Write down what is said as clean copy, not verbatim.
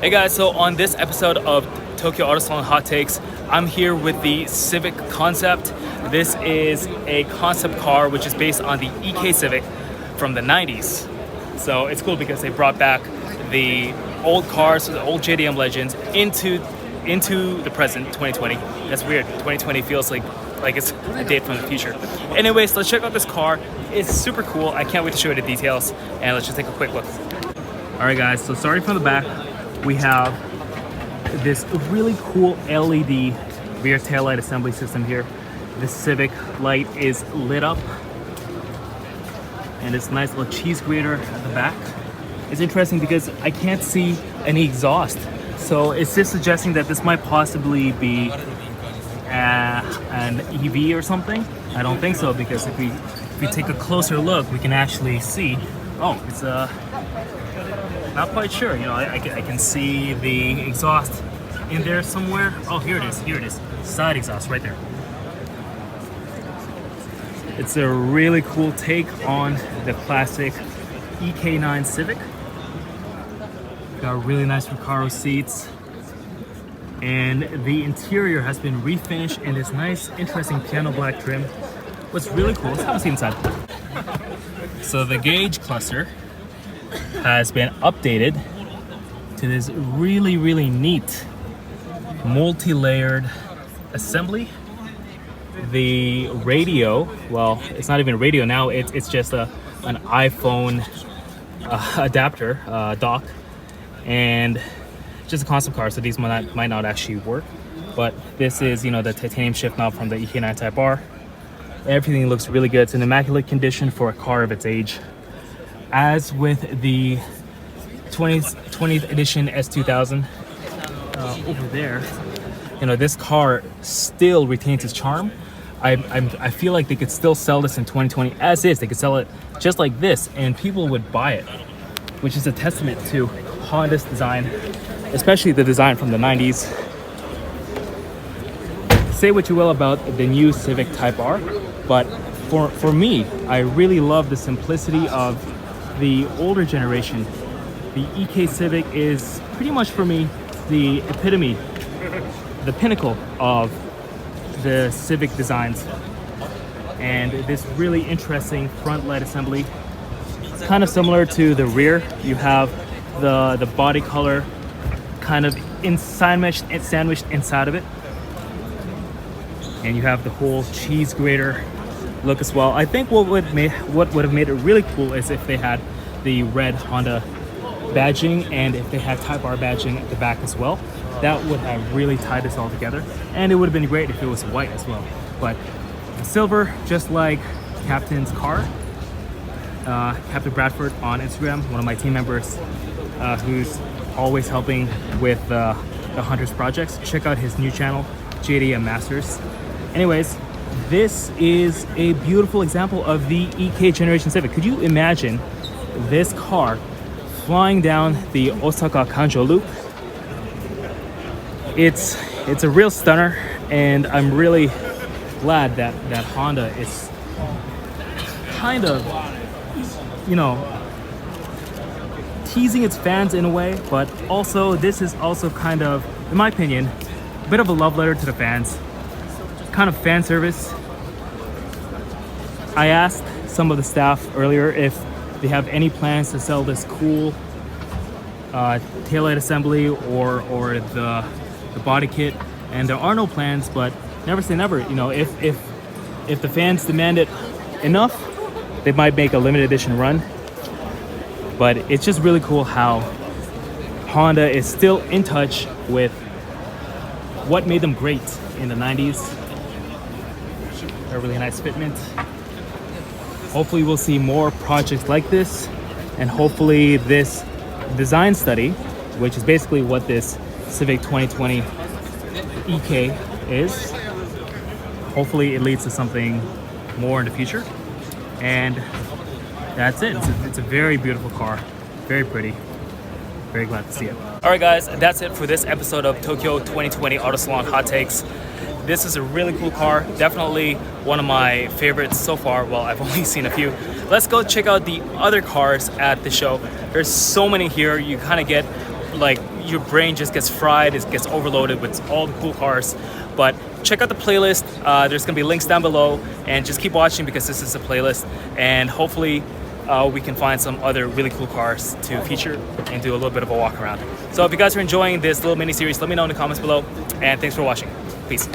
Hey guys, so on this episode of Tokyo Auto Salon Hot Takes, I'm here with the Civic concept. This is a concept car which is based on the EK Civic from the 90s. So it's cool because they brought back the old cars, the old JDM legends into the present, 2020. That's weird. 2020 feels like it's a date from the future. Anyways, let's check out this car. It's super cool. I can't wait to show you the details, and let's just take a quick look. All right guys, so starting from the back, we have this really cool LED rear taillight assembly system here. The Civic light is lit up, and this nice little cheese grater at the back. It's interesting because I can't see any exhaust, so it's just suggesting that this might possibly be an EV or something. I don't think so, because if we take a closer look, we can actually see. Oh, it's not quite sure. You know, I can see the exhaust in there somewhere. Oh, here it is. Side exhaust right there. It's a really cool take on the classic Ek9 Civic. Got really nice Recaro seats. And the interior has been refinished in this nice, interesting piano black trim. What's really cool, let's have a seat inside. So the gauge cluster has been updated to this really neat multi-layered assembly. The radio, well, it's not even radio now, it's just an iPhone adapter dock, and just a concept car, so these might not actually work. But this is, you know, the titanium shift knob from the Ek9 Type R. Everything looks really good. It's in immaculate condition for a car of its age. As with the 20th edition S2000 over there, you know, this car still retains its charm. I feel like they could still sell this in 2020 as is. They could sell it just like this, and people would buy it, which is a testament to Honda's design, especially the design from the 90s. Say what you will about the new Civic Type R, but for me, I really love the simplicity of the older generation. The EK Civic is pretty much, for me, the epitome, the pinnacle of the Civic designs. And this really interesting front light assembly. It's kind of similar to the rear. You have the body color kind of sandwiched inside of it. And you have the whole cheese grater look as well. I think what would have made it really cool is if they had the red Honda badging, and if they had Type R badging at the back as well. That would have really tied this all together, and it would have been great if it was white as well. But silver, just like Captain's car. Captain Bradford on Instagram, one of my team members, who's always helping with the Hunters projects. Check out his new channel, JDM Masters. Anyways, this is a beautiful example of the EK generation Civic. Could you imagine this car flying down the Osaka Kanjo loop? It's a real stunner, and I'm really glad that Honda is kind of, you know, teasing its fans in a way, but also this is also kind of, in my opinion, a bit of a love letter to the fans. Kind of fan service. I asked some of the staff earlier if they have any plans to sell this cool taillight assembly or the body kit, and there are no plans, but never say never. You know, if the fans demand it enough, they might make a limited edition run. But it's just really cool how Honda is still in touch with what made them great in the 90s. A really nice fitment. Hopefully we'll see more projects like this, and hopefully this design study, which is basically what this Civic 2020 EK is, hopefully it leads to something more in the future. And that's it. It's a very beautiful car, very pretty. Very glad to see it. All right, guys, that's it for this episode of Tokyo 2020 Auto Salon Hot Takes. This is a really cool car, definitely one of my favorites so far. Well, I've only seen a few. Let's go check out the other cars at the show. There's so many here. You kind of get like your brain just gets fried, it gets overloaded with all the cool cars. But check out the playlist. There's gonna be links down below, and just keep watching because this is a playlist, and hopefully we can find some other really cool cars to feature and do a little bit of a walk around. So if you guys are enjoying this little mini series, let me know in the comments below, and thanks for watching. Peace.